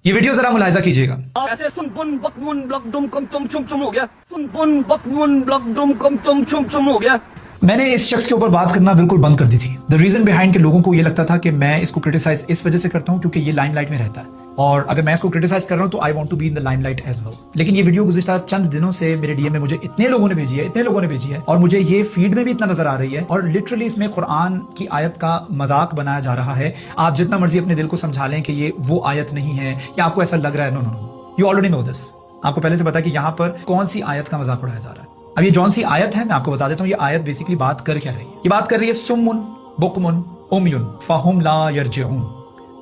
ये वीडियो जरा मुलाहिजा कीजिएगा। ऐसे सुन बुन बक मुन ब्लक दुम कम तुम चुम चुम हो गया, सुन बुन बक मुन ब्लक दुम कम तुम चुम चुम हो गया। मैंने इस शख्स के ऊपर बात करना बिल्कुल बंद कर दी थी। द रीजन बिहाइंड के लोगों को ये लगता था कि मैं इसको क्रिटिसाइज इस वजह से करता हूँ क्योंकि ये लाइमलाइट में रहता है, और अगर मैं इसको क्रिटिसाइज कर रहा हूँ तो I want to be in the limelight as well. लेकिन ये वीडियो गुज़िश्ता चंद दिनों से मेरे डीएम में मुझे इतने लोगों ने भेजी है और मुझे ये फीड में भी इतना नजर आ रही है, और लिटरली इसमें कुरान की आयत का मजाक बनाया जा रहा है। आप जितना मर्जी अपने दिल को समझा लें कि ये वो आयत नहीं है या आपको ऐसा लग रहा है, no no no, you already know this. आपको पहले से पता है कि यहाँ पर कौन सी आयत का मजाक उड़ाया जा रहा है। अब ये जौन सी आयत है मैं आपको बता देता हूँ। ये आयत बेसिकली बात कर क्या रही है? ये बात कर रही है सुम्मुन बुकमुन उम्युन फहुम ला यरजिऊन।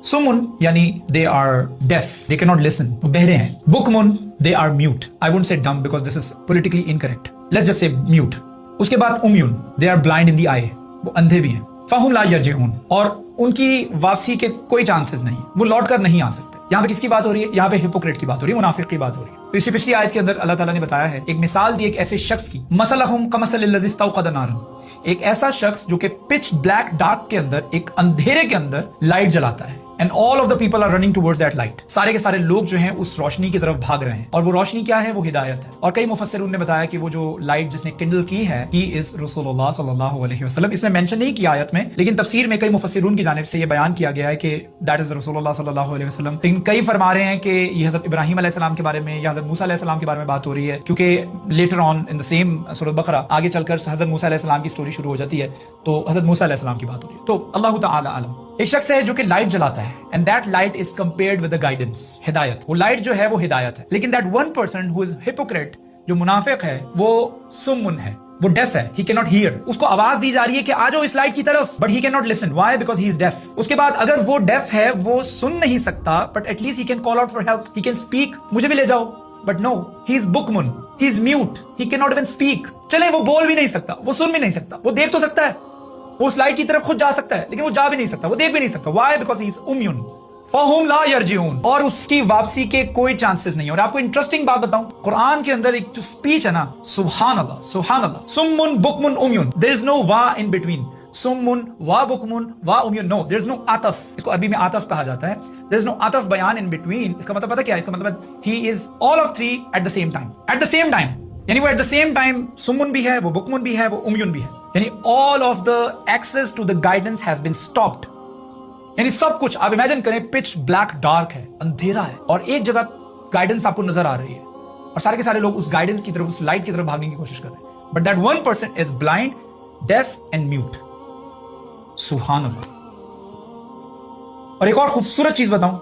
सुम्मुन यानी they are deaf, they can not listen, वो बहरे हैं। बुकमुन they are mute, I won't say dumb because this is politically incorrect, let's just say mute. उसके बाद उम्युन, they are blind in the eye, वो अंधे भी हैं। फहुम ला यरजिऊन, और उनकी वापसी के कोई चांसेस नहीं, वो लौट कर नहीं आ सकते। यहाँ पे किसकी बात हो रही है? यहाँ पे हिपोक्रेट की बात हो रही है, मुनाफिक की बात हो रही है। तो इसी पिछली आयत के अंदर अल्लाह ताला ने बताया है, एक मिसाल दी एक ऐसे शख्स की, मसलहुम कमसलिल लज़ी इस्तौक़द नारन, एक ऐसा शख्स जो कि पिच ब्लैक डार्क के अंदर, एक अंधेरे के अंदर लाइट जलाता है, and all of the people are running towards that light. सारे के सारे लोग जो हैं उस रोशनी की तरफ भाग रहे हैं, और वो रोशनी क्या है? वो हिदायत है। और कई मुफस्सिरून ने बताया कि वो जो लाइट जिसने किंडल की है, ही इज रसूलुल्लाह सल्लल्लाहु अलैहि वसल्लम। इसमें मेंशन नहीं किया आयत में, लेकिन तफसीर में कई मुफस्सिरून की जानिब से ये बयान किया गया है कि दैट इज रसूलुल्लाह सल्लल्लाहु अलैहि वसल्लम। लेकिन कई फरमा रहे हैं कि ये हज़रत इब्राहीम अलैहिस्सलाम के बारे में या हज़रत मूसा अलैहिस्सलाम के बारे में बात हो रही है, क्योंकि later on in the same सूरह बकरा आगे चलकर हज़रत मूसा अलैहिस्सलाम की स्टोरी शुरू हो जाती है, तो हज़रत मूसा अलैहिस्सलाम की बात हो रही है। तो अल्लाह ताला आलम। एक शख्स है जो कि लाइट जलाता है, and that light is compared with the guidance, हिदायत। वो लाइट जो है वो हिदायत है। लेकिन that one person who is hypocrite, जो मुनाफिक है, वो सुम्मुन है, वो डेफ है, ही कैन नॉट हियर। उसको आवाज दी जा रही है कि आ जाओ इस लाइट की तरफ, but he can not listen. Why? Because he is deaf. उसके बाद अगर वो डेफ है, वो सुन नहीं सकता, but at least he can call out for help, he can speak, मुझे भी ले जाओ, बट नो, ही इज बुकमुन, he is mute, he can not even speak. चले, वो बोल भी नहीं सकता, वो सुन भी नहीं सकता, वो देख तो सकता है, वो उस लाइट की तरफ खुद जा सकता है, लेकिन वो जा भी नहीं सकता, वो देख भी नहीं सकता। व्हाई? बिकॉज ही इज उम्युन फहुम ला यरजिऊन, और उसकी वापसी के कोई चांसेस नहीं है। और आपको इंटरेस्टिंग बात बताऊं, कुरान के अंदर एक जो स्पीच है ना, सुभान अल्लाह सुभान अल्लाह, सुम्मुन बुकमुन उम्युन, देयर इज नो वा इन बिटवीन, सुम्मुन वा बुकमुन वा उम्युन, नो, देयर इज नो आतफ। इसको अरबी में आतफ कहा जाता है। देयर इज नो आतफ बयान इन बिटवीन। इसका मतलब पता क्या है? इसका मतलब he is all of three at the same time, at the same time, यानी वो एट द सेम टाइम सुम्मुन भी है, वो बुकमुन भी है, वो उम्युन भी है, यानी all of the access to the guidance has been stopped. यानी सब कुछ आप इमेजिन करें, पिच ब्लैक डार्क है, अंधेरा है, और एक जगह गाइडेंस आपको नजर आ रही है, और सारे के सारे लोग उस गाइडेंस की तरफ, उस लाइट की तरफ भागने की कोशिश कर रहे हैं, but that one person is blind, deaf and mute. सुभान अल्लाह। और एक और खूबसूरत चीज बताऊं,